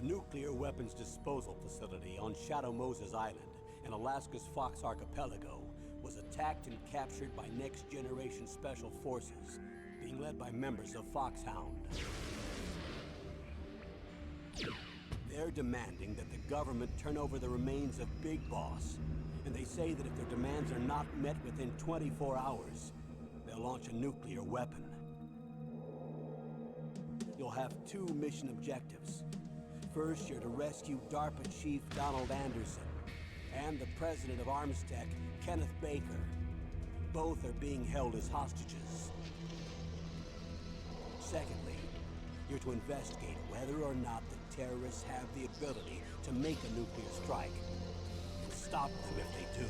The nuclear weapons disposal facility on Shadow Moses Island in Alaska's Fox Archipelago was attacked and captured by next-generation special forces, being led by members of Foxhound. They're demanding that the government turn over the remains of Big Boss, and they say that if their demands are not met within 24 hours, they'll launch a nuclear weapon. You'll have two mission objectives. First, you're to rescue DARPA Chief Donald Anderson and the president of Armstech, Kenneth Baker. Both are being held as hostages. Secondly, you're to investigate whether or not the terrorists have the ability to make a nuclear strike, and stop them if they do.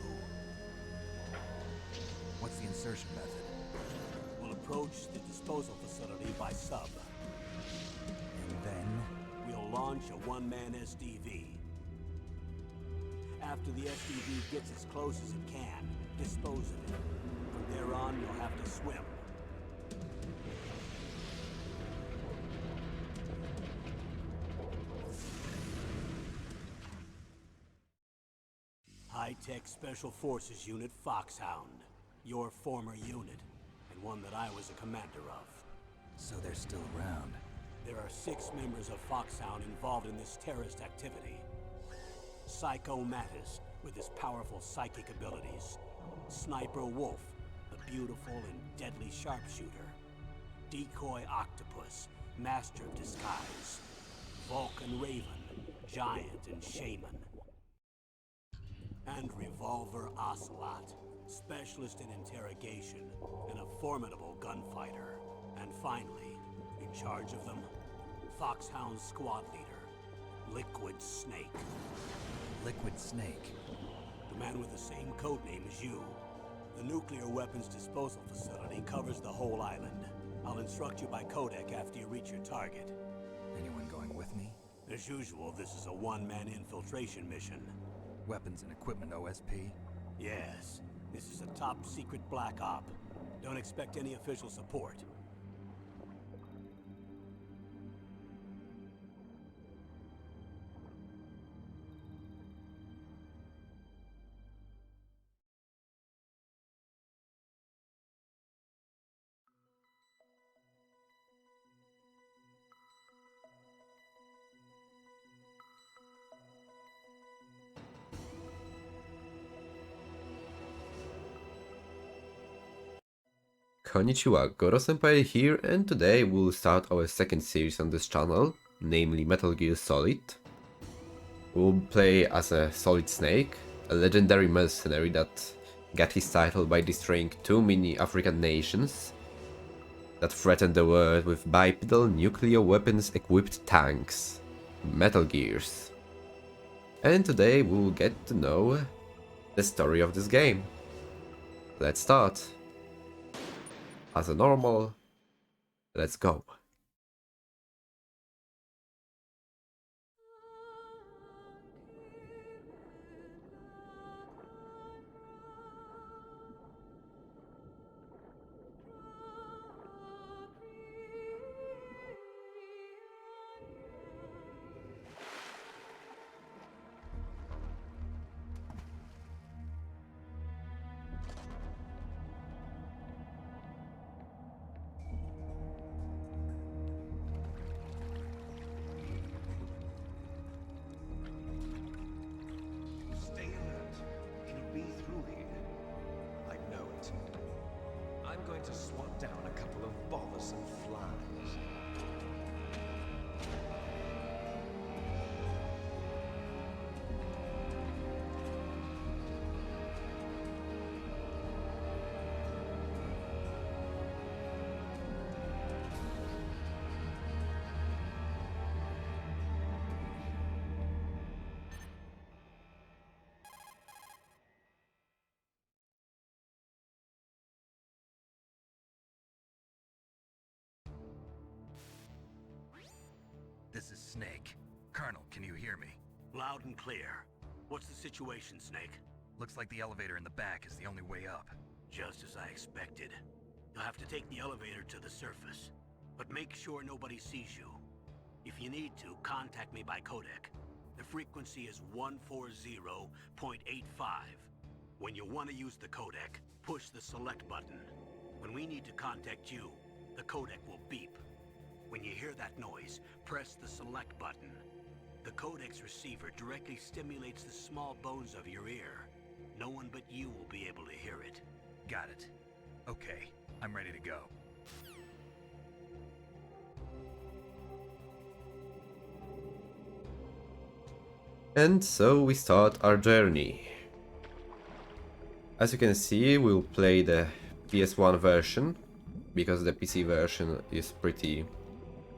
What's the insertion method? We'll approach the disposal facility by sub. And then? We'll launch a one-man SDV. After the SDV gets as close as it can, dispose of it. From there on, you'll have to swim. High-Tech Special Forces Unit Foxhound. Your former unit, and one that I was a commander of. So they're still around. There are 6 members of Foxhound involved in this terrorist activity. Psycho Mattis, with his powerful psychic abilities. Sniper Wolf, the beautiful and deadly sharpshooter. Decoy Octopus, master of disguise. Vulcan Raven, giant and shaman. And Revolver Ocelot, specialist in interrogation and a formidable gunfighter. And finally, in charge of them, Foxhound squad leader, Liquid Snake. Liquid Snake? The man with the same codename as you. The nuclear weapons disposal facility covers the whole island. I'll instruct you by codec after you reach your target. Anyone going with me? As usual, this is a one-man infiltration mission. Weapons and equipment OSP? Yes. This is a top-secret black op. Don't expect any official support. Konnichiwa, Goro-senpai here, and today we'll start our second series on this channel, namely Metal Gear Solid. We'll play as a Solid Snake, a legendary mercenary that got his title by destroying 2 mini-African nations that threatened the world with bipedal nuclear weapons-equipped tanks, Metal Gears. And today we'll get to know the story of this game. Let's start. As a normal, let's go. To swat down a couple of bothersome flies. This is Snake. Colonel, can you hear me? Loud and clear. What's the situation, Snake? Looks like the elevator in the back is the only way up. Just as I expected. You'll have to take the elevator to the surface. But make sure nobody sees you. If you need to, contact me by codec. The frequency is 140.85. When you want to use the codec, push the select button. When we need to contact you, the codec will beep. When you hear that noise, press the select button. The codec's receiver directly stimulates the small bones of your ear. No one but you will be able to hear it. Got it. Okay, I'm ready to go. And so we start our journey. As you can see, we'll play the PS1 version, because the PC version is pretty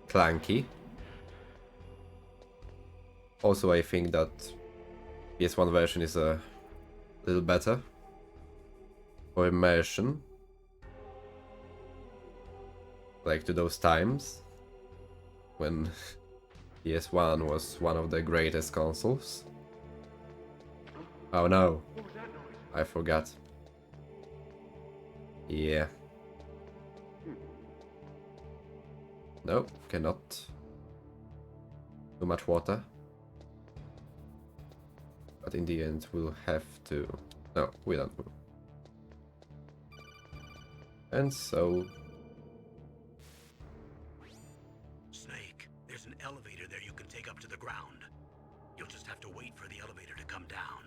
clunky. Also, I think that PS1 version is a little better for immersion, like to those times when PS1 was one of the greatest consoles. Oh no, I forgot. Yeah. No, cannot. Too much water. But in the end we'll have to... No, we don't. And so... Snake, there's an elevator there you can take up to the ground. You'll just have to wait for the elevator to come down.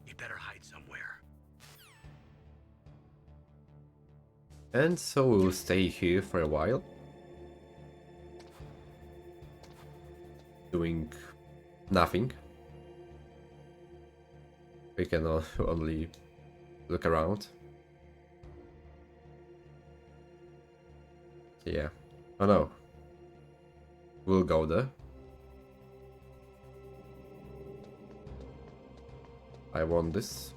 You'd better hide somewhere. And so we'll stay here for a while. Doing nothing. We can only look around. Yeah. Oh no. We'll go there. I want this.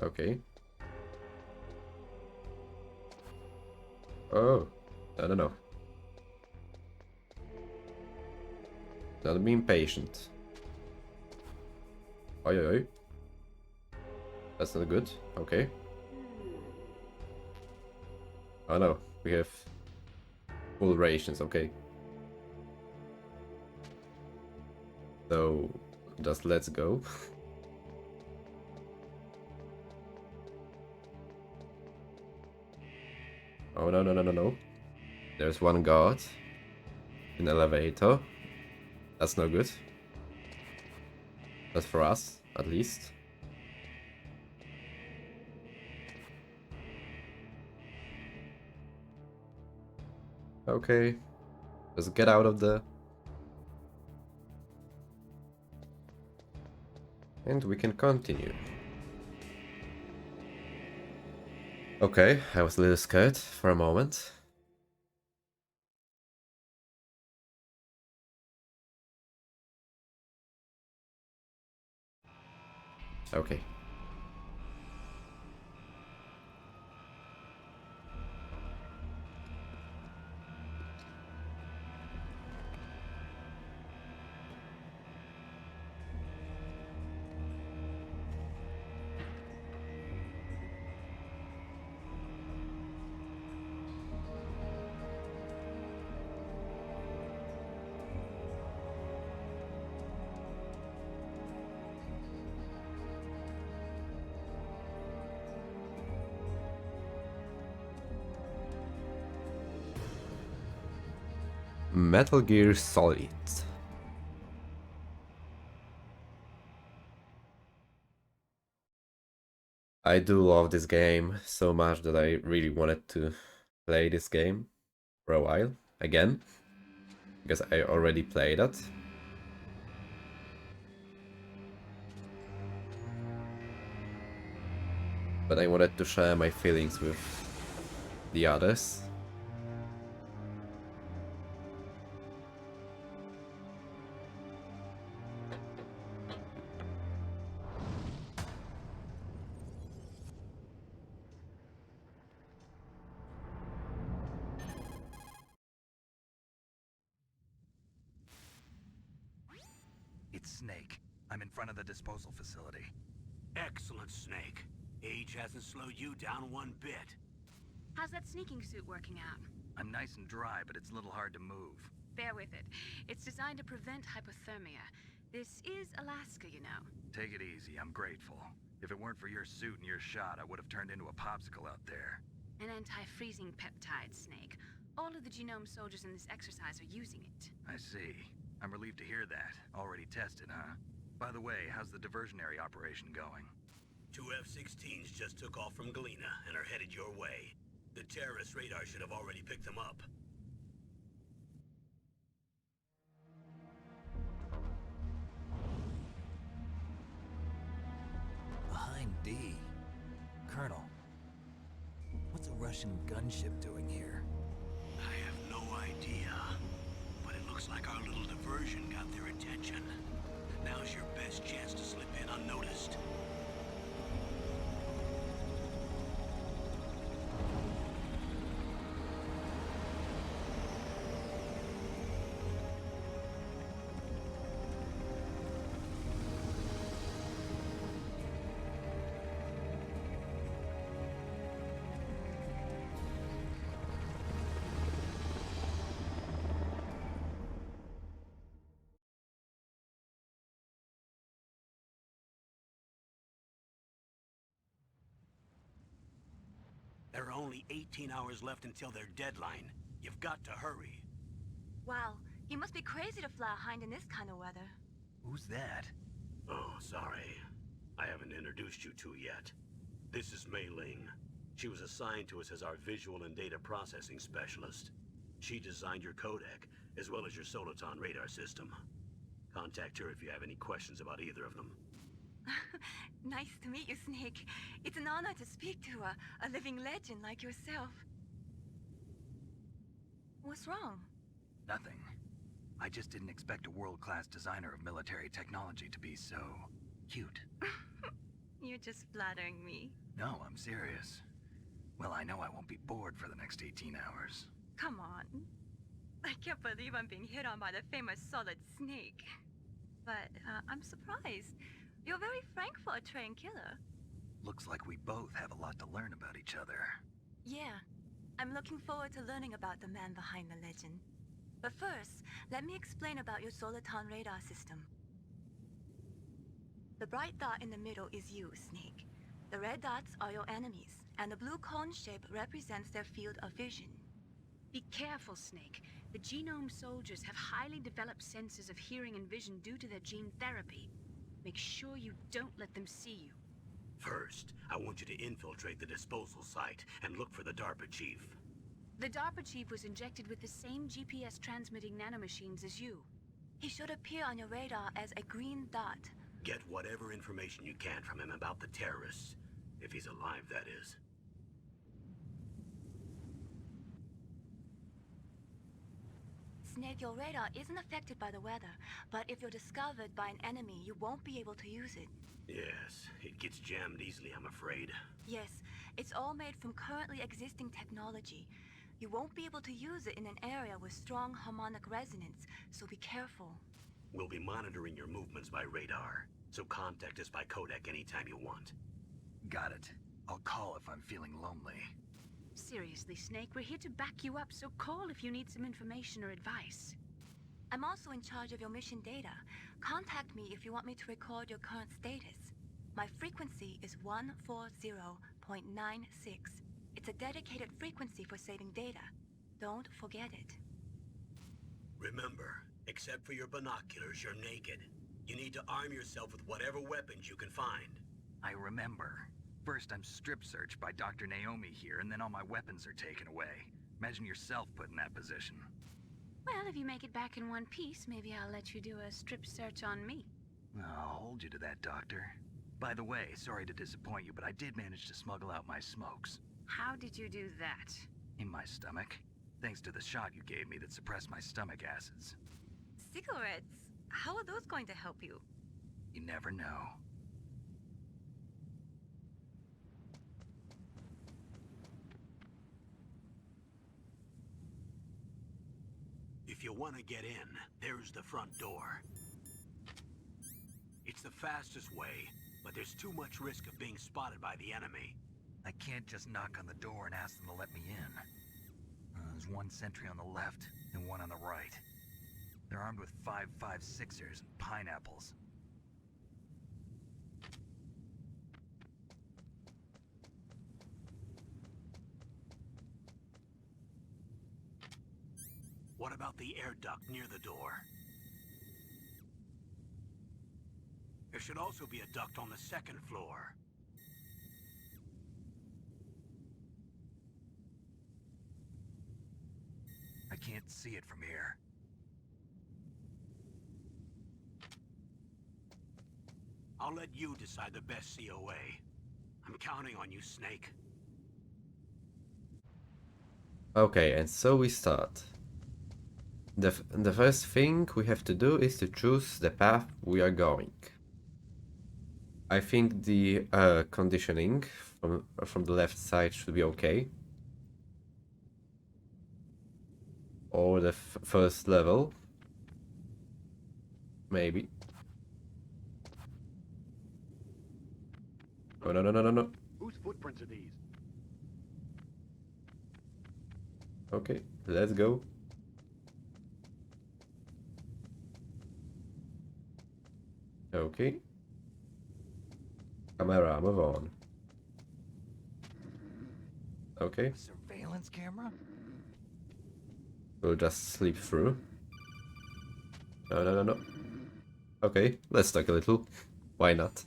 Okay. Oh, I don't know. Not being patient. Oi, oi, oi. That's not good. Okay. Oh no, we have full rations. Okay. So, just let's go. Oh no, no, no, no, no. There's one guard in the elevator. That's no good. Not for us, at least. Okay. Just get out of there. And we can continue. Okay, I was a little scared for a moment. Okay. Metal Gear Solid. I do love this game so much that I really wanted to play this game for a while again, because I already played it. But I wanted to share my feelings with the others. It's Snake. I'm in front of the disposal facility. Excellent, Snake. Age hasn't slowed you down one bit. How's that sneaking suit working out? I'm nice and dry, but it's a little hard to move. Bear with it. It's designed to prevent hypothermia. This is Alaska, you know. Take it easy, I'm grateful. If it weren't for your suit and your shot, I would have turned into a popsicle out there. An anti-freezing peptide, Snake. All of the genome soldiers in this exercise are using it. I see. I'm relieved to hear that. Already tested, huh? By the way, how's the diversionary operation going? 2 F-16s just took off from Galena and are headed your way. The terrorist radar should have already picked them up. Behind D. Colonel, what's a Russian gunship doing here? I have no idea, but it looks like our little diversion got their attention. Now's your best chance to slip in unnoticed. There are only 18 hours left until their deadline. You've got to hurry. Wow, you must be crazy to fly hind in this kind of weather. Who's that? Oh, sorry. I haven't introduced you to yet. This is Mei Ling. She was assigned to us as our visual and data processing specialist. She designed your codec, as well as your Soliton radar system. Contact her if you have any questions about either of them. Nice to meet you, Snake. It's an honor to speak to a living legend like yourself. What's wrong? Nothing. I just didn't expect a world-class designer of military technology to be so cute. You're just flattering me. No, I'm serious. Well, I know I won't be bored for the next 18 hours. Come on. I can't believe I'm being hit on by the famous Solid Snake. But I'm surprised. You're very frank for a trained killer. Looks like we both have a lot to learn about each other. Yeah. I'm looking forward to learning about the man behind the legend. But first, let me explain about your Soliton radar system. The bright dot in the middle is you, Snake. The red dots are your enemies, and the blue cone shape represents their field of vision. Be careful, Snake. The genome soldiers have highly developed senses of hearing and vision due to their gene therapy. Make sure you don't let them see you. First, I want you to infiltrate the disposal site and look for the DARPA chief. The DARPA chief was injected with the same GPS transmitting nanomachines as you. He should appear on your radar as a green dot. Get whatever information you can from him about the terrorists. If he's alive, that is. Snake, your radar isn't affected by the weather, but if you're discovered by an enemy, you won't be able to use it. Yes, it gets jammed easily, I'm afraid. Yes, it's all made from currently existing technology. You won't be able to use it in an area with strong harmonic resonance, so be careful. We'll be monitoring your movements by radar, so contact us by codec anytime you want. Got it. I'll call if I'm feeling lonely. Seriously, Snake, we're here to back you up, so call if you need some information or advice. I'm also in charge of your mission data. Contact me if you want me to record your current status. My frequency is 140.96. It's a dedicated frequency for saving data. Don't forget it. Remember, except for your binoculars, you're naked. You need to arm yourself with whatever weapons you can find. I remember. First, I'm strip searched by Dr. Naomi here, and then all my weapons are taken away. Imagine yourself put in that position. Well, if you make it back in one piece, maybe I'll let you do a strip search on me. I'll hold you to that, Doctor. By the way, sorry to disappoint you, but I did manage to smuggle out my smokes. How did you do that? In my stomach. Thanks to the shot you gave me that suppressed my stomach acids. Cigarettes? How are those going to help you? You never know. If you want to get in, there's the front door. It's the fastest way, but there's too much risk of being spotted by the enemy. I can't just knock on the door and ask them to let me in. There's one sentry on the left and one on the right. They're armed with 5.56ers and pineapples. What about the air duct near the door? There should also be a duct on the second floor. I can't see it from here. I'll let you decide the best COA. I'm counting on you, Snake. Okay, and so we start. The first thing we have to do is to choose the path we are going. I think the conditioning from the left side should be okay. Or the first level. Maybe. Oh, no. Whose footprints are these? Okay, let's go. Okay. Camera, move on. Okay, A surveillance camera? we'll just sleep through. No. Okay, let's talk a little. Why not?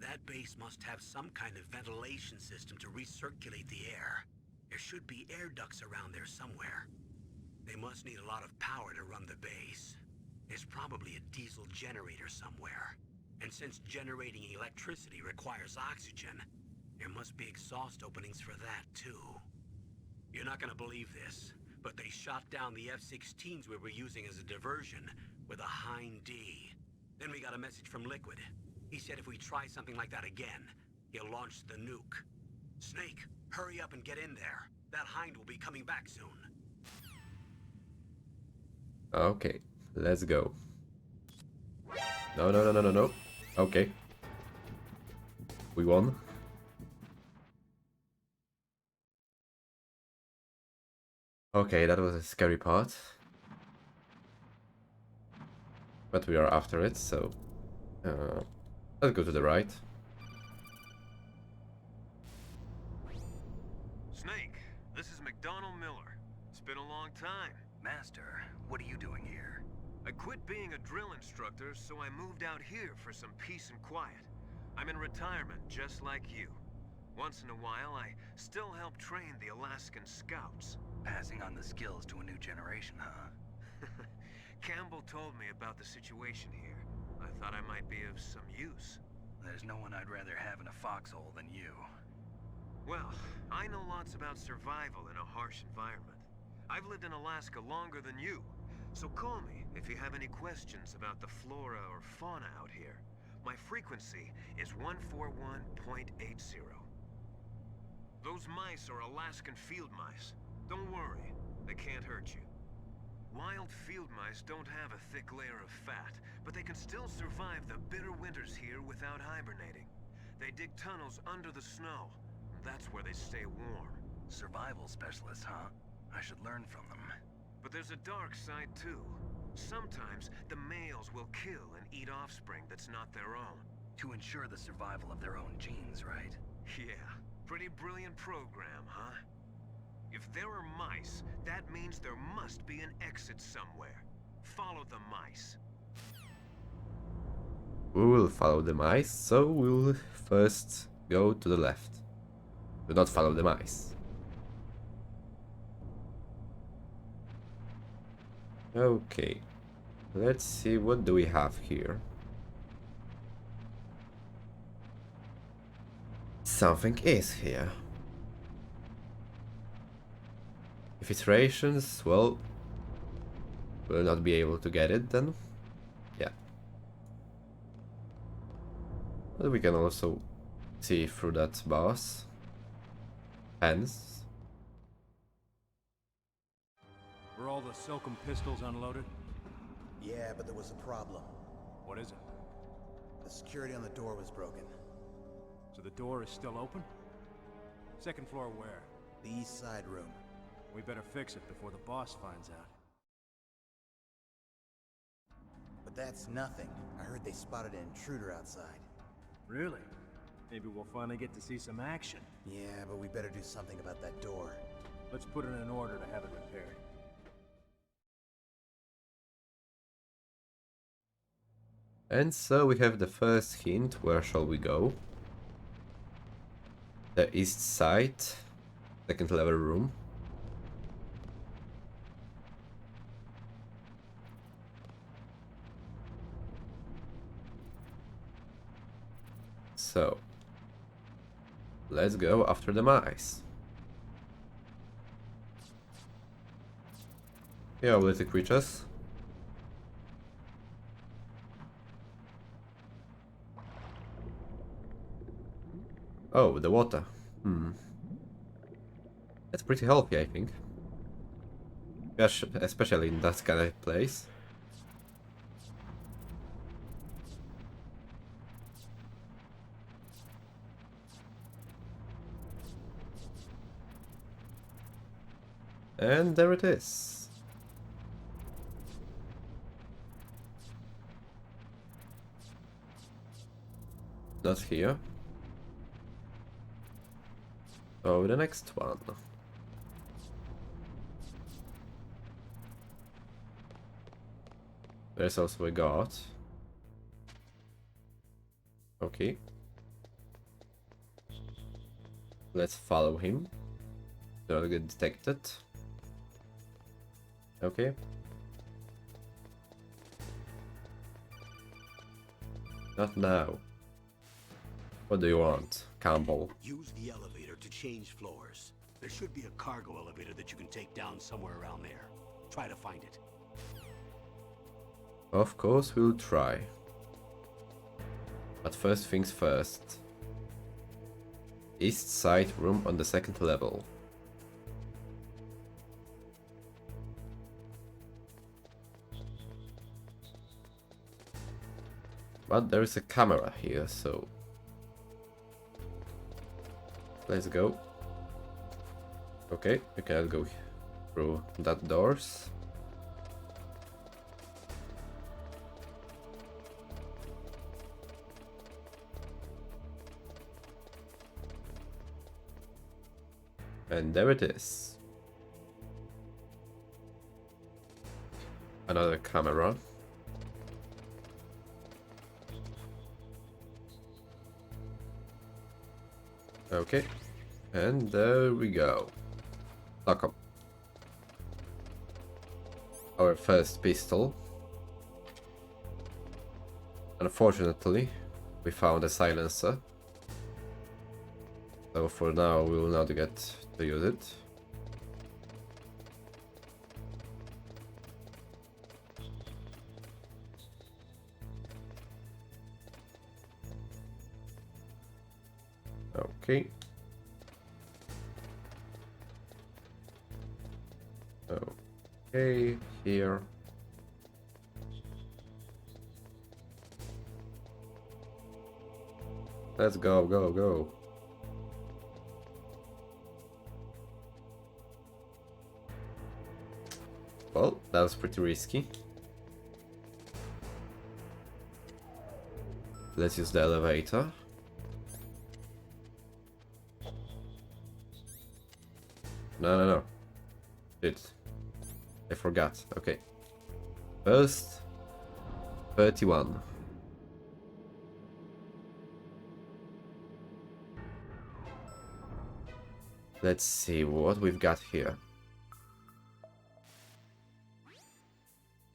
That base must have some kind of ventilation system to recirculate the air. There should be air ducts around there somewhere. They must need a lot of power to run the base. There's probably a diesel generator somewhere. And since generating electricity requires oxygen, there must be exhaust openings for that too. You're not gonna believe this, but they shot down the F-16s we were using as a diversion with a Hind D. Then we got a message from Liquid. He said if we try something like that again, he'll launch the nuke. Snake, hurry up and get in there. That Hind will be coming back soon. Okay, let's go. No. Okay. We won. Okay, that was a scary part. But we are after it, so... let's go to the right. Snake, this is McDonald Miller. It's been a long time. Master, what are you doing here? I quit being a drill instructor, so I moved out here for some peace and quiet. I'm in retirement, just like you. Once in a while, I still help train the Alaskan Scouts. Passing on the skills to a new generation, huh? Campbell told me about the situation here. I thought I might be of some use. There's no one I'd rather have in a foxhole than you. Well, I know lots about survival in a harsh environment. I've lived in Alaska longer than you, so call me if you have any questions about the flora or fauna out here. My frequency is 141.80. Those mice are Alaskan field mice. Don't worry, they can't hurt you. Wild field mice don't have a thick layer of fat, but they can still survive the bitter winters here without hibernating. They dig tunnels under the snow. That's where they stay warm. Survival specialists, huh? I should learn from them. But there's a dark side too. Sometimes the males will kill and eat offspring that's not their own. To ensure the survival of their own genes, right? Yeah, pretty brilliant program, huh? If there are mice, that means there must be an exit somewhere. Follow the mice. We will follow the mice, so we'll first go to the left. Do not follow the mice. Okay, let's see, what do we have here? Something is here. If it's rations, well, we'll not be able to get it then. Yeah. But we can also see through that bars. Hence. Were all the Silcom pistols unloaded? Yeah, but there was a problem. What is it? The security on the door was broken. So the door is still open? Second floor where? The east side room. We better fix it before the boss finds out. But that's nothing. I heard they spotted an intruder outside. Really? Maybe we'll finally get to see some action. Yeah, but we better do something about that door. Let's put in an order to have it repaired. And so we have the first hint. Where shall we go? The east side, second level room. So let's go after the mice. Here are little creatures. Oh, the water. That's pretty healthy, I think. Especially in that kind of place. And there it is. Not here. So the next one. There's also a guard. Okay. Let's follow him. Don't get detected. Okay. Not now. What do you want, Campbell? Use the elevator to change floors. There should be a cargo elevator that you can take down somewhere around there. Try to find it. Of course we'll try. But first things first. East side room on the second level. But there is a camera here, so let's go. Okay, we cannot go through that doors. And there it is. Another camera. Okay, and there we go. Lock up. Our first pistol. Unfortunately, we found a silencer. So for now, we will not get to use it. Okay. Okay, here. Let's go, go, go. Well, that was pretty risky. Let's use the elevator. No. Shit. I forgot. Okay. First, 31. Let's see what we've got here.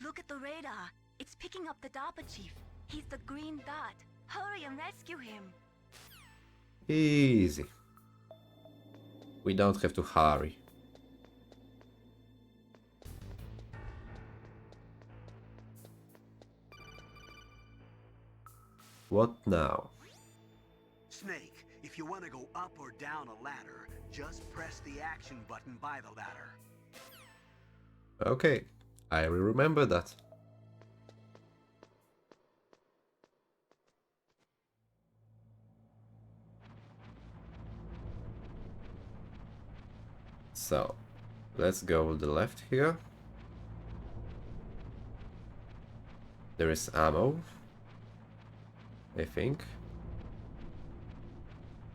Look at the radar. It's picking up the Dapper Chief. He's the green dot. Hurry and rescue him. Easy. We don't have to hurry. What now? Snake, if you want to go up or down a ladder, just press the action button by the ladder. Okay, I will remember that. So, let's go to the left here. There is ammo, I think.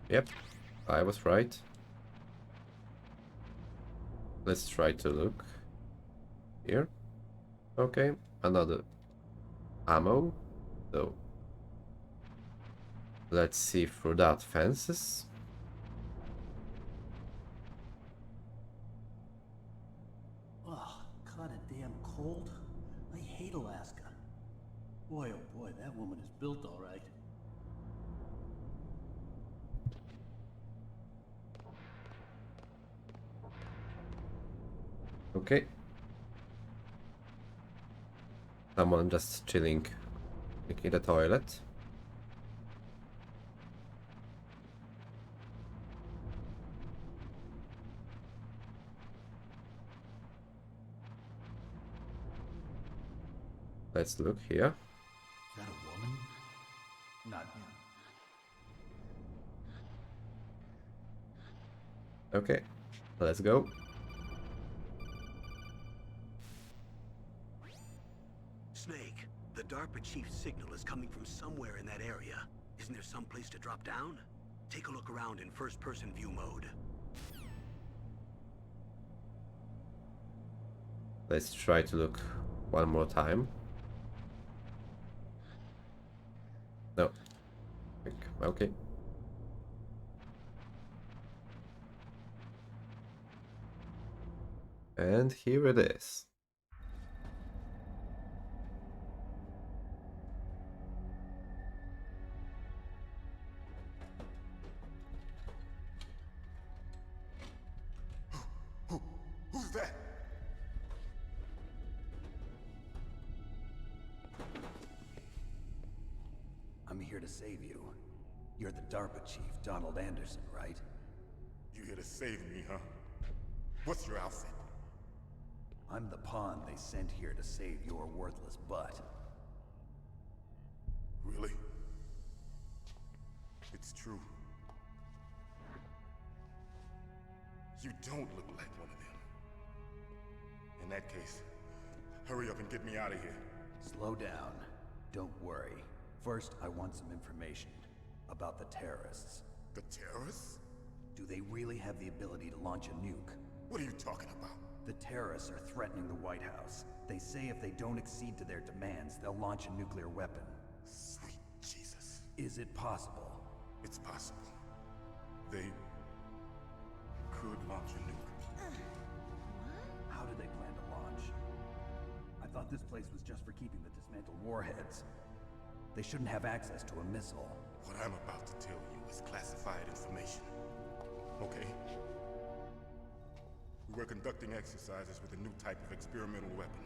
Yep, I was right. Let's try to look here. Okay, another ammo. So, let's see through that fences. Oh, kinda damn cold. I hate Alaska. Boy, oh boy, that woman is built all right. Okay. Someone just chilling like in the toilet. Let's look here. Is that a woman? Not him. Okay, let's go. Snake, the DARPA chief's signal is coming from somewhere in that area. Isn't there some place to drop down? Take a look around in first-person view mode. Let's try to look one more time. No. Okay. And here it is. Who's that? I'm here to save you. You're the DARPA chief, Donald Anderson, right? You here to save me, huh? What's your outfit? I'm the pawn they sent here to save your worthless butt. Really? It's true. You don't look like one of them. In that case, hurry up and get me out of here. Slow down. Don't worry. First, I want some information about the terrorists. The terrorists? Do they really have the ability to launch a nuke? What are you talking about? The terrorists are threatening the White House. They say if they don't accede to their demands, they'll launch a nuclear weapon. Sweet Jesus. Is it possible? It's possible. They could launch a nuke. How do they plan to launch? I thought this place was just for keeping the dismantled warheads. They shouldn't have access to a missile. What I'm about to tell you is classified information. Okay? We were conducting exercises with a new type of experimental weapon.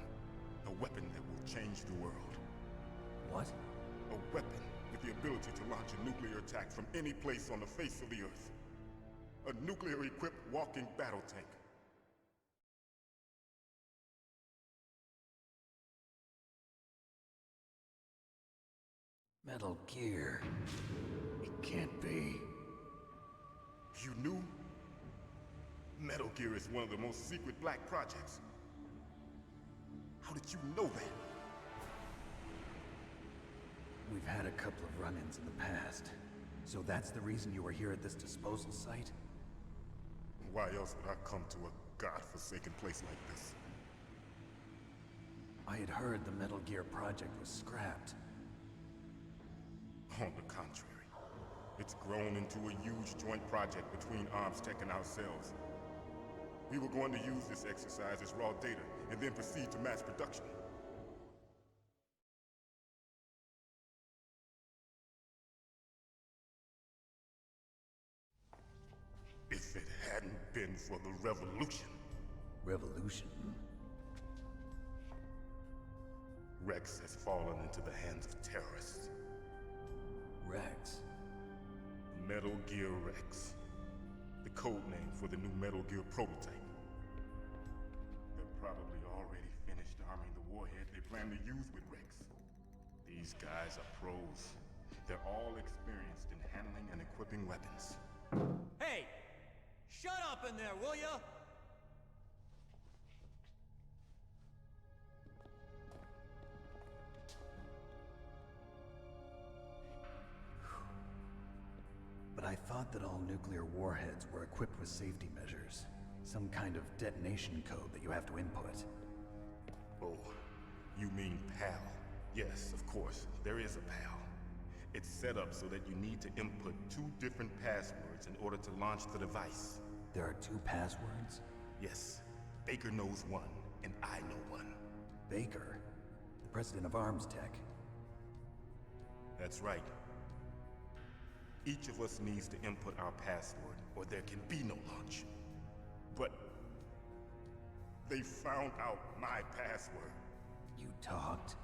A weapon that will change the world. What? A weapon with the ability to launch a nuclear attack from any place on the face of the Earth. A nuclear-equipped walking battle tank. Metal Gear. It can't be. You knew? Metal Gear is one of the most secret black projects. How did you know that? We've had a couple of run-ins in the past. So that's the reason you were here at this disposal site? Why else would I come to a godforsaken place like this? I had heard the Metal Gear project was scrapped. On the contrary, it's grown into a huge joint project between ArmsTech and ourselves. We were going to use this exercise as raw data and then proceed to mass production. If it hadn't been for the revolution. Revolution? Rex has fallen into the hands of terrorists. Rex? Metal Gear Rex. The code name for the new Metal Gear prototype. They're probably already finished arming the warhead they plan to use with Rex. These guys are pros. They're all experienced in handling and equipping weapons. Hey! Shut up in there, will ya? I thought that all nuclear warheads were equipped with safety measures. Some kind of detonation code that you have to input. Oh, you mean PAL? Yes, of course, there is a PAL. It's set up so that you need to input 2 different passwords in order to launch the device. There are 2 passwords? Yes, Baker knows one, and I know one. Baker? The president of Arms Tech. That's right. Each of us needs to input our password, or there can be no launch. But they found out my password. You talked?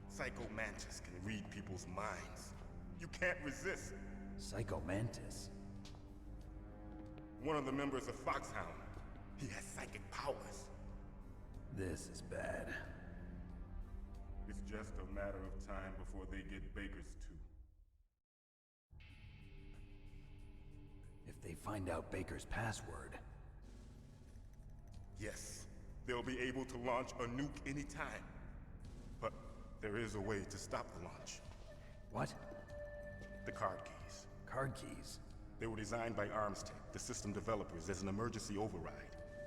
Psycho Mantis can read people's minds. You can't resist. Psycho Mantis? One of the members of Foxhound. He has psychic powers. This is bad. It's just a matter of time before they get Baker's too. If they find out Baker's password... Yes, they'll be able to launch a nuke anytime. But there is a way to stop the launch. What? The card keys. Card keys? They were designed by Armstech, the system developers, as an emergency override.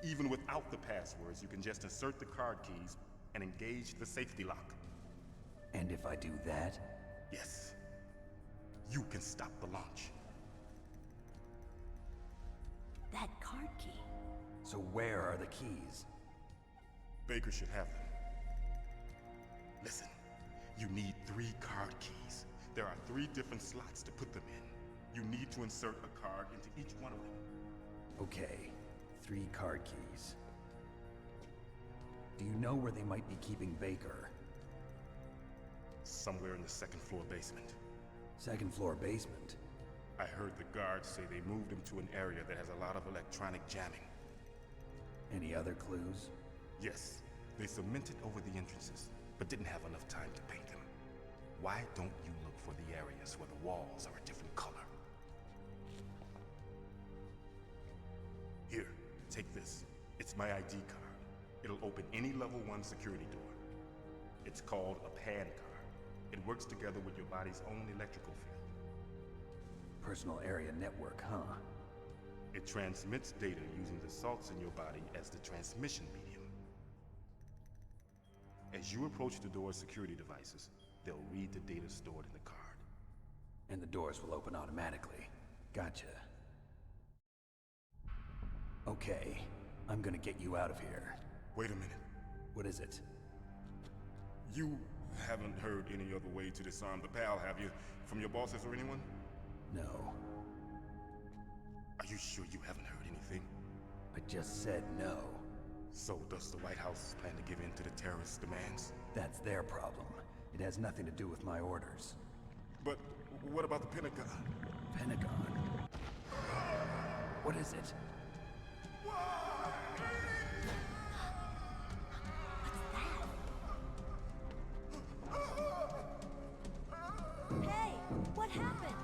Even without the passwords, you can just insert the card keys and engage the safety lock. And if I do that? Yes. You can stop the launch. That card key. So where are the keys? Baker should have them. Listen, you need 3 card keys. There are 3 different slots to put them in. You need to insert a card into each one of them. Okay, 3 card keys. Do you know where they might be keeping Baker? Somewhere in the 2nd floor basement. 2nd floor basement? I heard the guards say they moved him to an area that has a lot of electronic jamming. Any other clues? Yes, they cemented over the entrances, but didn't have enough time to paint them. Why don't you look for the areas where the walls are a different color? Here, take this. It's my ID card. It'll open any level 1 security door. It's called a PAN card. It works together with your body's own electrical field. Personal area network, huh? It transmits data using the salts in your body as the transmission medium. As you approach the door's security devices, they'll read the data stored in the card. And the doors will open automatically. Gotcha. Okay, I'm gonna get you out of here. Wait a minute. What is it? You haven't heard any other way to disarm the PAL, have you? From your bosses or anyone? No. Are you sure you haven't heard anything? I just said no. So does the White House plan to give in to the terrorists' demands? That's their problem. It has nothing to do with my orders. But what about the Pentagon? Pentagon? What is it? Hey, what happened?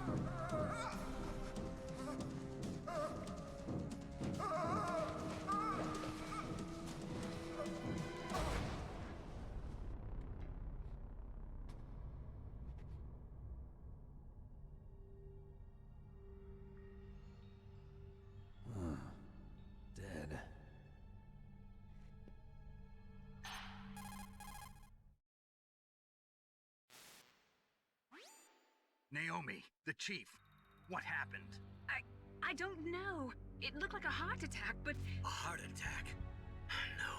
Dead. Naomi, the chief. What happened? I don't know. It looked like a heart attack, but... A heart attack? No.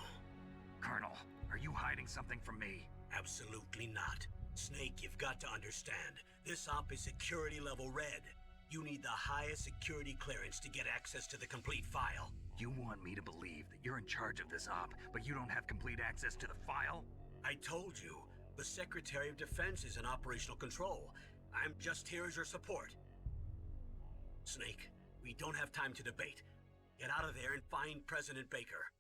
Colonel, are you hiding something from me? Absolutely not. Snake, you've got to understand. This op is security level red. You need the highest security clearance to get access to the complete file. You want me to believe that you're in charge of this op, but you don't have complete access to the file? I told you, the Secretary of Defense is in operational control. I'm just here as your support. Snake, we don't have time to debate. Get out of there and find President Baker.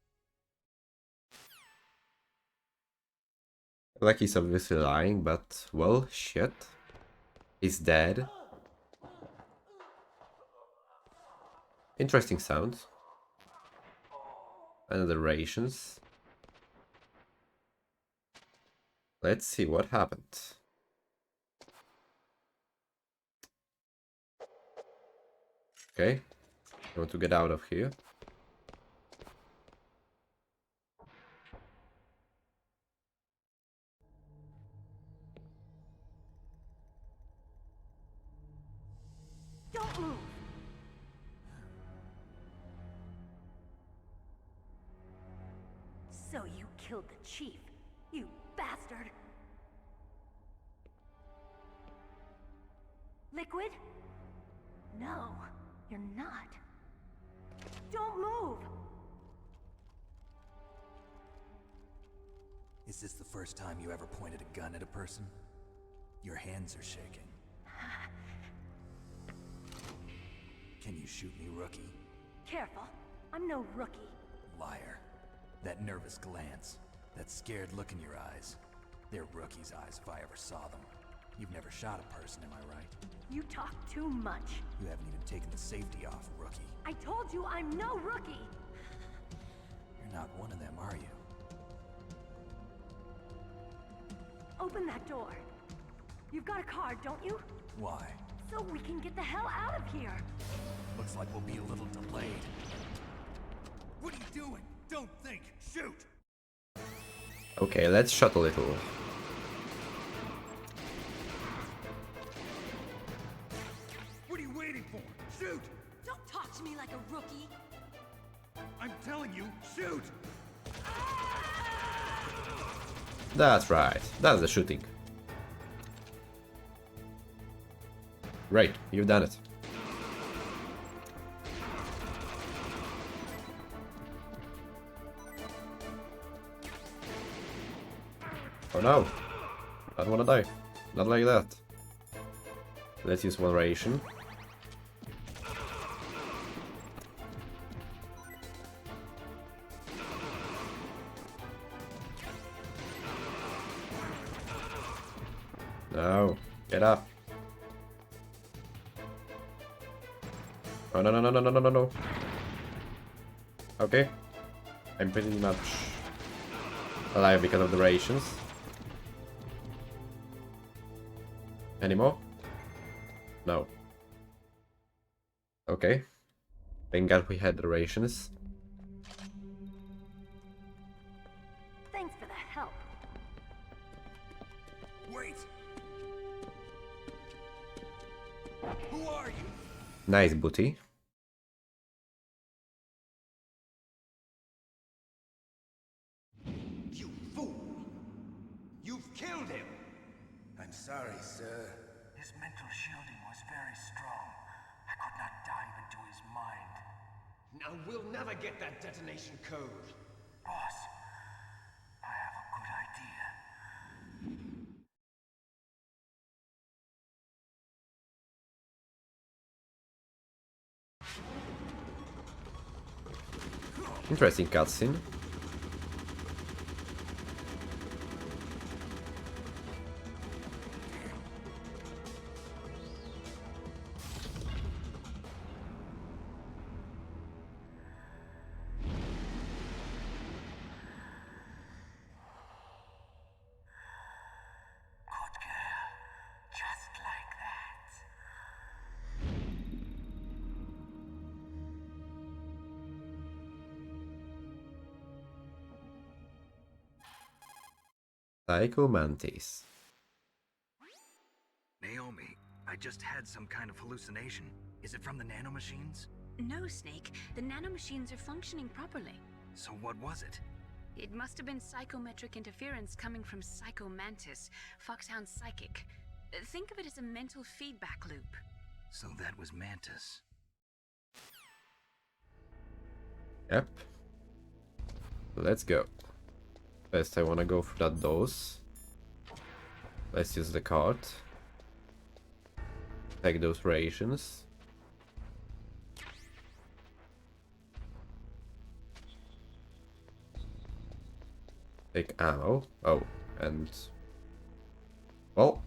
Like he's obviously lying, but well, shit. He's dead. Interesting sounds. Another rations. Let's see what happened. Okay. I want to get out of here. Don't move! So you killed the chief, you bastard! Liquid? No, you're not. Don't move! Is this the first time you ever pointed a gun at a person? Your hands are shaking. Can you shoot me, rookie? Careful, I'm no rookie. Liar. That nervous glance, that scared look in your eyes. They're rookie's eyes if I ever saw them. You've never shot a person, am I right? You talk too much. You haven't even taken the safety off, rookie. I told you I'm no rookie! You're not one of them, are you? Open that door. You've got a card, don't you? Why? So we can get the hell out of here. Looks like we'll be a little delayed. What are you doing? Don't think! Shoot! Okay, let's shut a little. What are you waiting for? Shoot! Don't talk to me like a rookie. I'm telling you, shoot! That's right. That's the shooting. Great, you've done it. Oh no! I don't wanna die. Not like that. Let's use one ration. No, get up. Oh no no no no no no no no. Okay. I'm pretty much alive because of the rations. Any more? No. Okay. Thank God we had the rations. Thanks for the help. Wait! Who are you? Nice booty. You fool! You've killed him! I'm sorry, sir. His mental shielding was very strong. I could not dive into his mind. Now we'll never get that detonation code. Boss, I have a good idea. Interesting cutscene. Good girl. Just like that. Psycho Mantis. Naomi, I just had some kind of hallucination. Is it from the nanomachines? No, Snake. The nanomachines are functioning properly. So what was it? It must have been psychometric interference coming from Psycho Mantis, Foxhound's psychic. Think of it as a mental feedback loop. So that was Mantis. Yep. Let's go. First I wanna go for that dose. Let's use the card. Take those rations. Take ammo. Oh, and... well...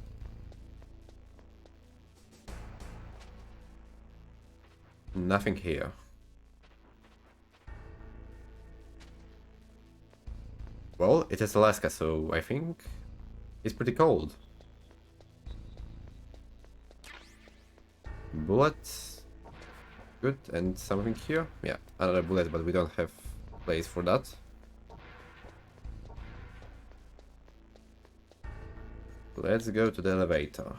nothing here. Well, it is Alaska, so I think it's pretty cold. Bullets. Good, and something here? Yeah, another bullet, but we don't have place for that. Let's go to the elevator.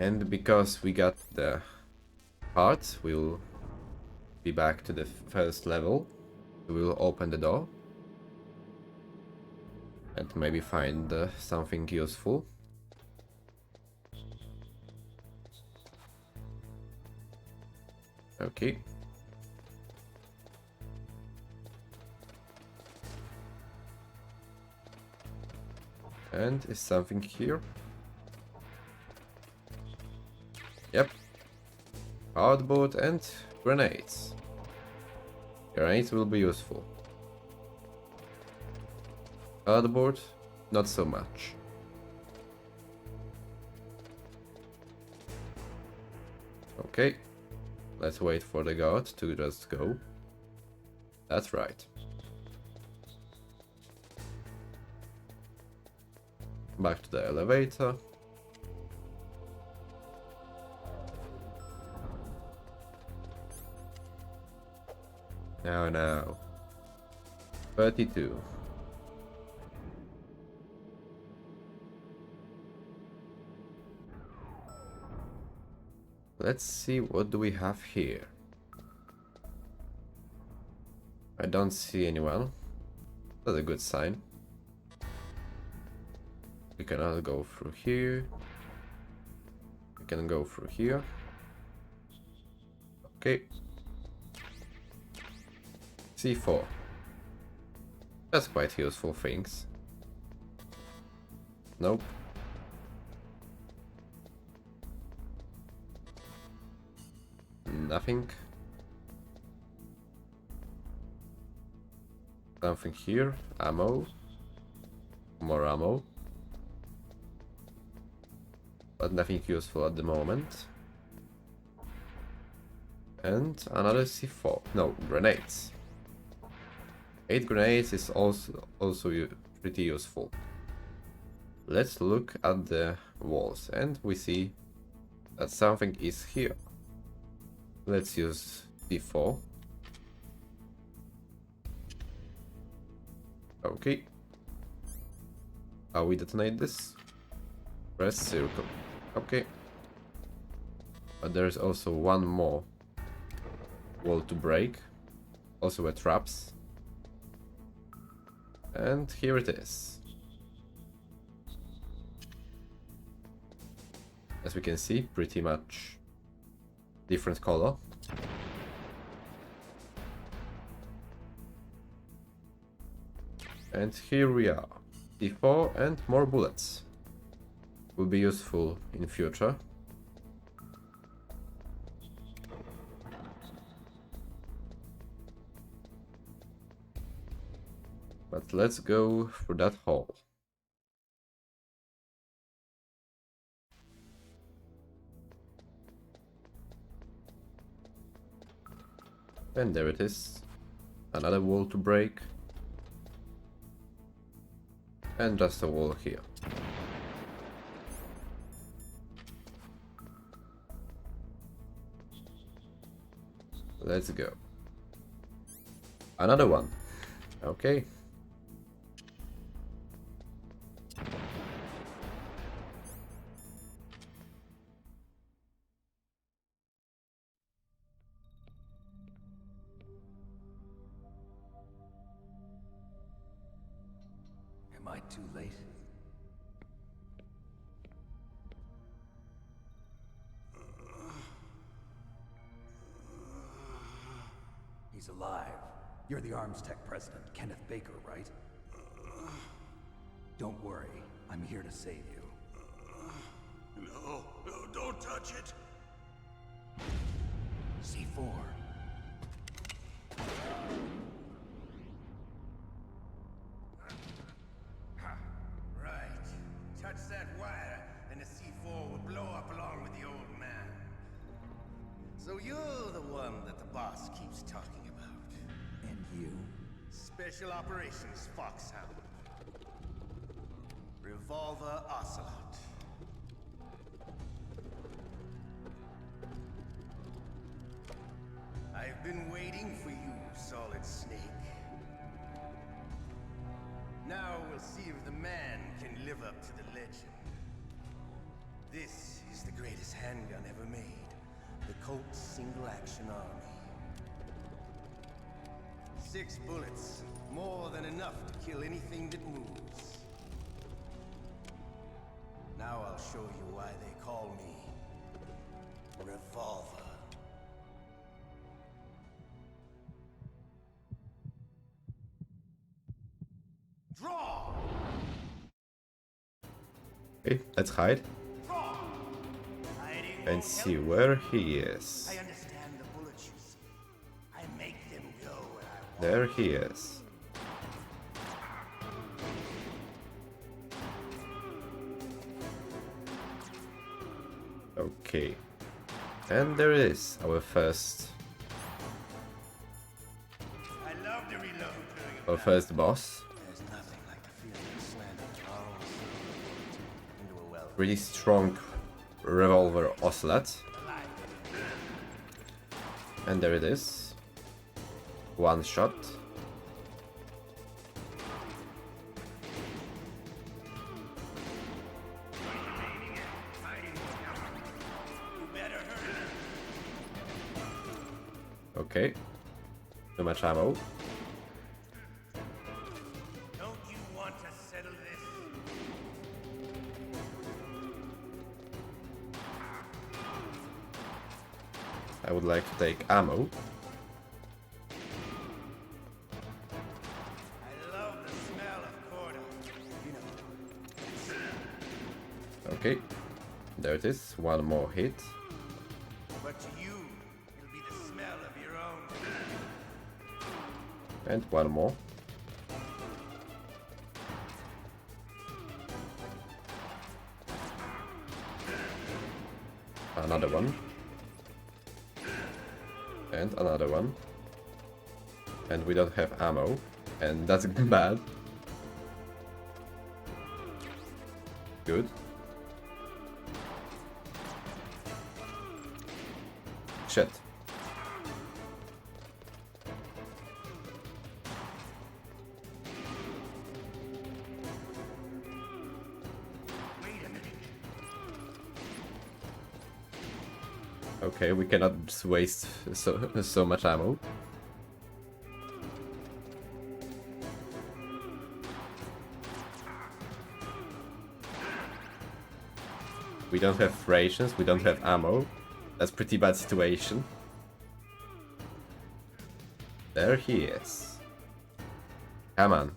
And because we got the parts, we'll be back to the first level. We'll open the door. And maybe find something useful. Okay. And is something here? Yep. Outboard and grenades. Grenades will be useful. Outboard, not so much. Okay. Let's wait for the guard to just go. That's right. Back to the elevator. Now. 32. Let's see, what do we have here? I don't see anyone. That's a good sign. We cannot go through here. We can go through here. Okay. C4. That's quite useful things. Nope. Nothing. Something here. Ammo. More ammo. But nothing useful at the moment. And another C4. No, grenades. 8 grenades is also pretty useful. Let's look at the walls and we see that something is here. Let's use D4. Okay. How we detonate this? Press circle. Okay. But there's also one more wall to break. Also with traps. And here it is. As we can see, pretty much different color. And here we are. D4 and more bullets. Will be useful in future. But let's go through that hole. And there it is. Another wall to break. And just a wall here. Let's go. Another one. Okay. Am I too late? He's alive. You're the Arms Tech president, Kenneth Baker, right? Don't worry. I'm here to save you. No, don't touch it. C4. Right. Touch that wire, and the C4 will blow up along with the old man. So you're the one that the boss keeps talking about. And you? Special Operations Foxhound. Revolver Ocelot. solid, Snake. Now we'll see if the man can live up to the legend. This is the greatest handgun ever made. The Colt's single-action army. 6 bullets, more than enough to kill anything that moves. Now I'll show you why they call me Revolver. Draw! Okay, let's hide. And see where he is. I understand the bullets you see. I make them go where I want. There he is. Okay. And there is our first boss. There's nothing like the feeling of slamming thrones into a well. Pretty strong revolver ocelot. And there it is. One shot. Okay. Too much ammo. Don't you want to settle this? I would like to take ammo. I love the smell of corda. You know. Okay. There it is. One more hit. But to you, it'll be the smell of your own. And one more. Another one. And another one. And we don't have ammo. And that's bad. Good. Shit. Okay, we cannot just waste so much ammo. We don't have rations, we don't have ammo. That's pretty bad situation. There he is. Come on.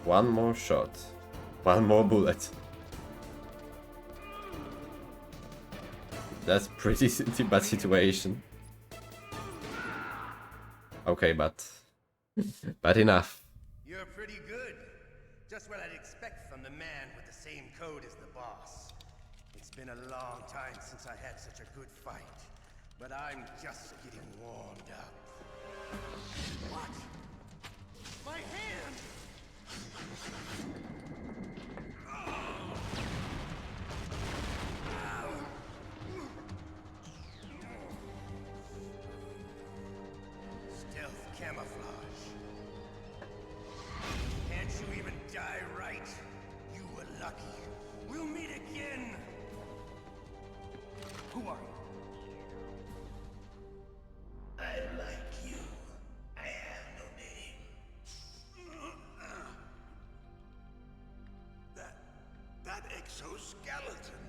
One more shot. One more bullet. That's pretty bad situation. Okay, but enough. You're pretty good. Just what I'd expect from the man with the same code as the boss. It's been a long time since I had such a good fight, but I'm just getting warmed up. What? My hand! Stealth camouflage. Can't you even die right? You were lucky. We'll meet again. Who are you? I like you. I have no name. That exoskeleton.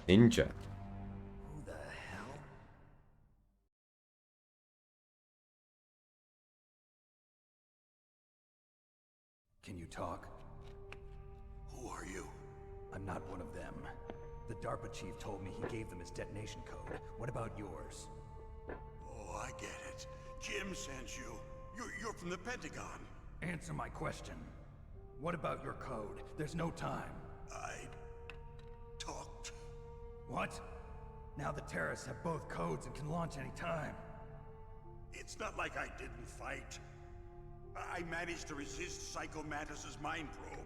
Ninja. Who the hell? Can you talk? Who are you? I'm not one of them. The DARPA chief told me he gave them his detonation code. What about yours? Oh, Jim sent you. You're from the Pentagon. Answer my question. What about your code? There's no time. I talked. What? Now the terrorists have both codes and can launch any time. It's not like I didn't fight. I managed to resist Psycho Mantis's mind probe.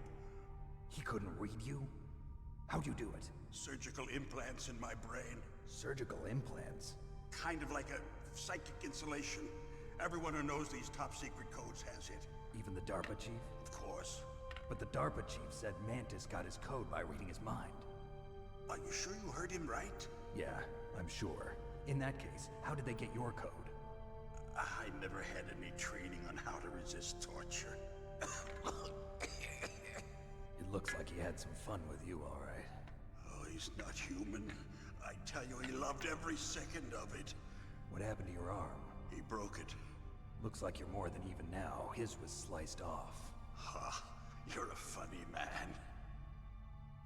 He couldn't read you? How'd you do it? Surgical implants in my brain. Surgical implants? Kind of like a psychic insulation. Everyone who knows these top secret codes has it. Even the DARPA chief? Of course. But the DARPA chief said Mantis got his code by reading his mind. Are you sure you heard him right? Yeah, I'm sure. In that case, how did they get your code? I never had any training on how to resist torture. It looks like he had some fun with you, all right. Oh, he's not human. I tell you, he loved every second of it. What happened to your arm? He broke it. Looks like you're more than even now. His was sliced off. Ha, you're a funny man.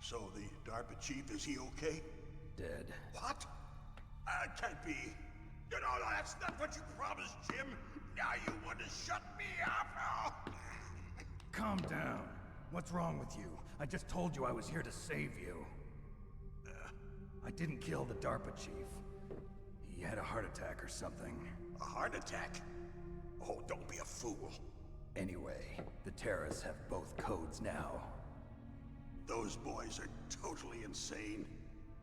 So the DARPA chief, is he okay? Dead. What? Can't be. No, that's not what you promised, Jim. Now you want to shut me up? Calm down. What's wrong with you? I just told you I was here to save you. I didn't kill the DARPA chief. He had a heart attack or something. A heart attack? Oh, don't be a fool. Anyway, the terrorists have both codes now. Those boys are totally insane.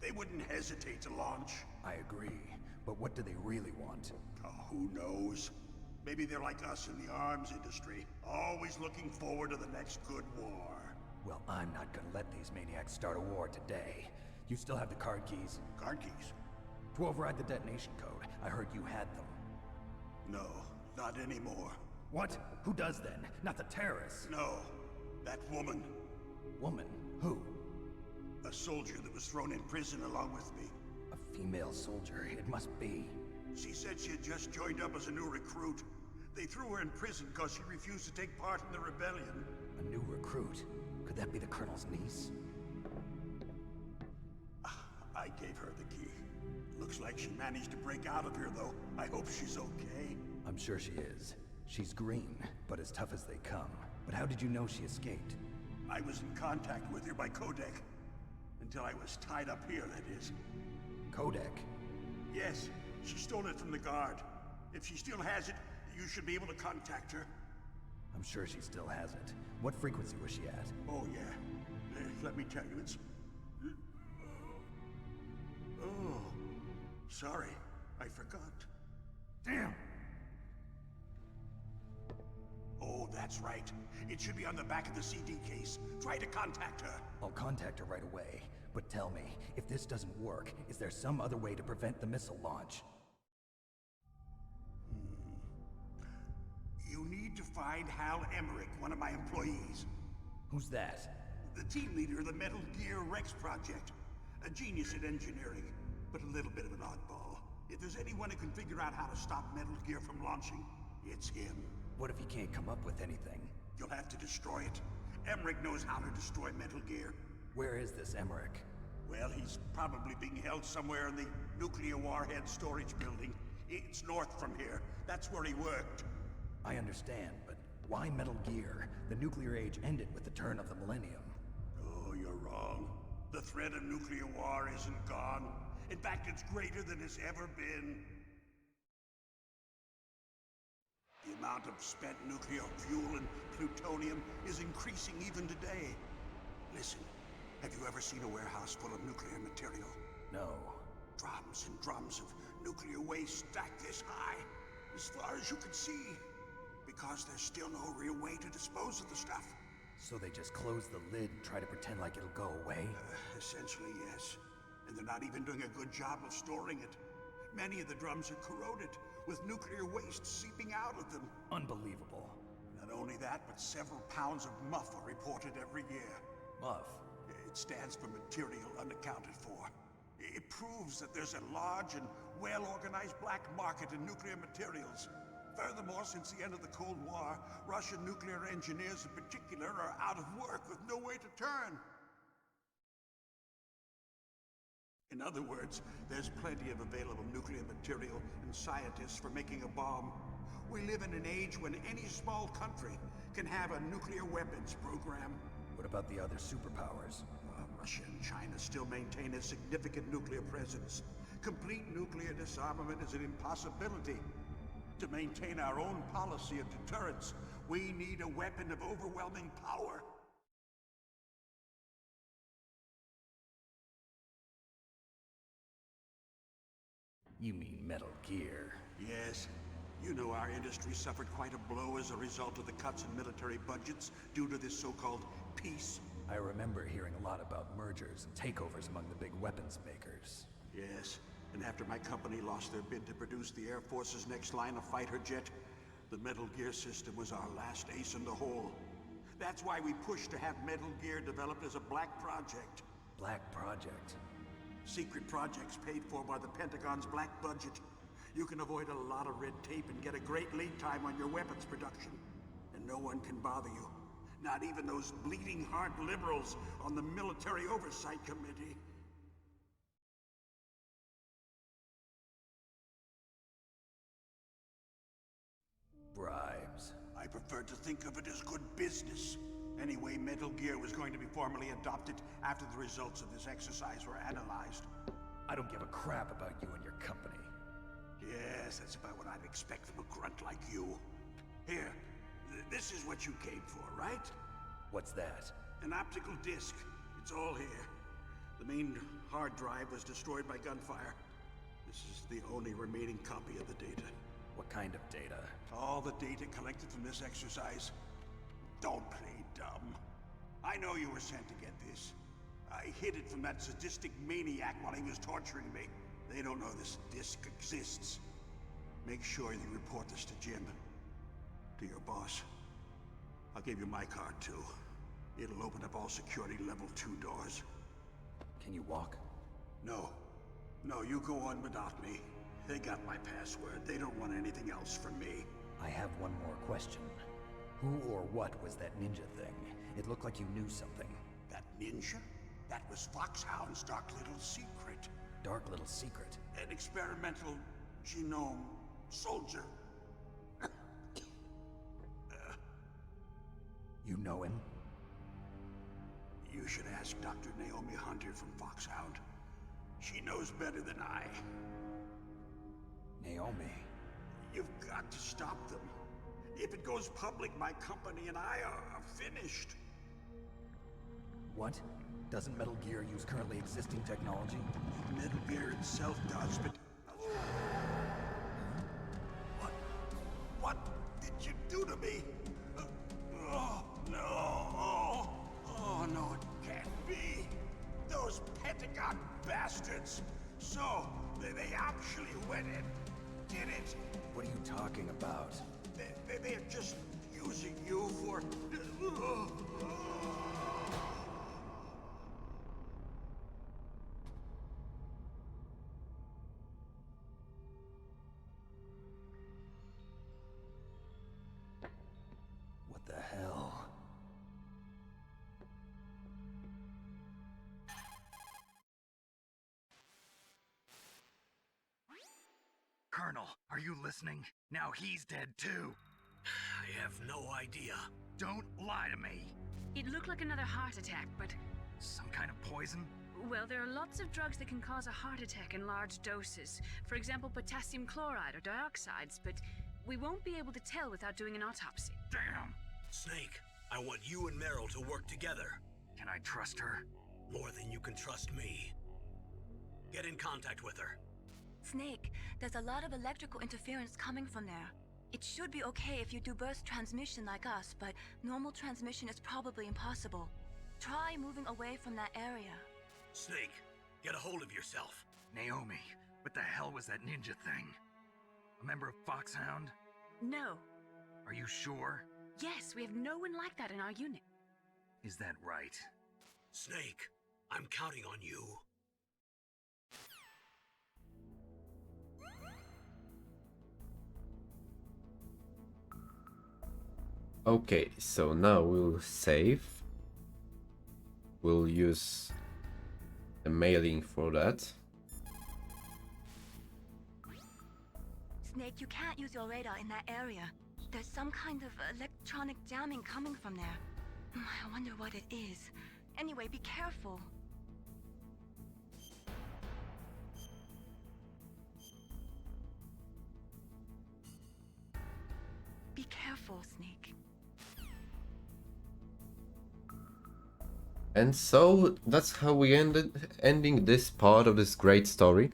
They wouldn't hesitate to launch. I agree, but what do they really want? Oh, who knows? Maybe they're like us in the arms industry, always looking forward to the next good war. Well, I'm not gonna let these maniacs start a war today. You still have the card keys? Card keys? To override the detonation code. I heard you had them. No, not anymore. What? Who does then? Not the terrorists. No, that woman. Woman? Who? A soldier that was thrown in prison along with me. A female soldier, it must be. She said she had just joined up as a new recruit. They threw her in prison because she refused to take part in the rebellion. A new recruit? Could that be the Colonel's niece? I gave her the key. Looks like she managed to break out of here, though. I hope she's okay. I'm sure she is. She's green, but as tough as they come. But how did you know she escaped? I was in contact with her by codec. Until I was tied up here, that is. Codec? Yes, she stole it from the guard. If she still has it, you should be able to contact her. I'm sure she still has it. What frequency was she at? Oh, yeah. Let me tell you, it's... Oh, sorry. I forgot. Damn! Oh, that's right. It should be on the back of the CD case. Try to contact her. I'll contact her right away. But tell me, if this doesn't work, is there some other way to prevent the missile launch? You need to find Hal Emmerich, one of my employees. Who's that? The team leader of the Metal Gear Rex project. A genius at engineering, but a little bit of an oddball. If there's anyone who can figure out how to stop Metal Gear from launching, it's him. What if he can't come up with anything? You'll have to destroy it. Emmerich knows how to destroy Metal Gear. Where is this Emmerich? Well, he's probably being held somewhere in the nuclear warhead storage building. It's north from here. That's where he worked. I understand, but why Metal Gear? The nuclear age ended with the turn of the millennium. Oh, you're wrong. The threat of nuclear war isn't gone. In fact, it's greater than it's ever been. The amount of spent nuclear fuel and plutonium is increasing even today. Listen, have you ever seen a warehouse full of nuclear material? No. Drums and drums of nuclear waste stacked this high, as far as you can see. Because there's still no real way to dispose of the stuff. So they just close the lid and try to pretend like it'll go away? Essentially, yes. And they're not even doing a good job of storing it. Many of the drums are corroded, with nuclear waste seeping out of them. Unbelievable. Not only that, but several pounds of MUF are reported every year. MUF? It stands for material unaccounted for. It proves that there's a large and well-organized black market in nuclear materials. Furthermore, since the end of the Cold War, Russian nuclear engineers in particular are out of work with no way to turn. In other words, there's plenty of available nuclear material and scientists for making a bomb. We live in an age when any small country can have a nuclear weapons program. What about the other superpowers? Russia and China still maintain a significant nuclear presence. Complete nuclear disarmament is an impossibility. To maintain our own policy of deterrence, we need a weapon of overwhelming power. You mean Metal Gear? Yes. You know our industry suffered quite a blow as a result of the cuts in military budgets due to this so-called peace. I remember hearing a lot about mergers and takeovers among the big weapons makers. Yes, and after my company lost their bid to produce the Air Force's next line of fighter jet, the Metal Gear system was our last ace in the hole. That's why we pushed to have Metal Gear developed as a black project. Black project? Secret projects paid for by the Pentagon's black budget. You can avoid a lot of red tape and get a great lead time on your weapons production. And no one can bother you. Not even those bleeding heart liberals on the Military Oversight Committee. Bribes. I prefer to think of it as good business. Anyway, Metal Gear was going to be formally adopted after the results of this exercise were analyzed. I don't give a crap about you and your company. Yes, that's about what I'd expect from a grunt like you. Here, this is what you came for, right? What's that? An optical disc. It's all here. The main hard drive was destroyed by gunfire. This is the only remaining copy of the data. What kind of data? All the data collected from this exercise. Don't play dumb. I know you were sent to get this. I hid it from that sadistic maniac while he was torturing me. They don't know this disc exists. Make sure you report this to Jim. To your boss. I'll give you my card too. It'll open up all security level 2 doors. Can you walk? No. No, you go on without me. They got my password. They don't want anything else from me. I have one more question. Who or what was that ninja thing? It looked like you knew something. That ninja? That was Foxhound's dark little secret. Dark little secret? An experimental genome soldier. You know him? You should ask Dr. Naomi Hunter from Foxhound. She knows better than I. Naomi? You've got to stop them. If it goes public, my company and I are finished. What? Doesn't Metal Gear use currently existing technology? Metal Gear itself does, but... What did you do to me? Oh, no. Oh, no, it can't be. Those Pentagon bastards. So, they actually went and did it. What are you talking about? They're just using you for... What the hell? Colonel, are you listening? Now he's dead too. I have no idea. Don't lie to me. It looked like another heart attack, but... Some kind of poison? Well, there are lots of drugs that can cause a heart attack in large doses. For example, potassium chloride or dioxides, but we won't be able to tell without doing an autopsy. Damn! Snake, I want you and Meryl to work together. Can I trust her? More than you can trust me. Get in contact with her. Snake, there's a lot of electrical interference coming from there. It should be okay if you do burst transmission like us, but normal transmission is probably impossible. Try moving away from that area. Snake, get a hold of yourself. Naomi, what the hell was that ninja thing? A member of Foxhound? No. Are you sure? Yes, we have no one like that in our unit. Is that right? Snake, I'm counting on you. Okay, so now we'll save. We'll use a mailing for that. Snake, you can't use your radar in that area. There's some kind of electronic jamming coming from there. I wonder what it is. Anyway, be careful. Be careful, Snake. And so that's how we ending this part of this great story.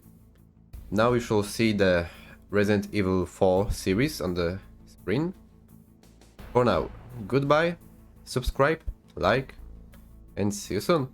Now we shall see the Resident Evil 4 series on the screen. For now, goodbye, subscribe, like, and see you soon.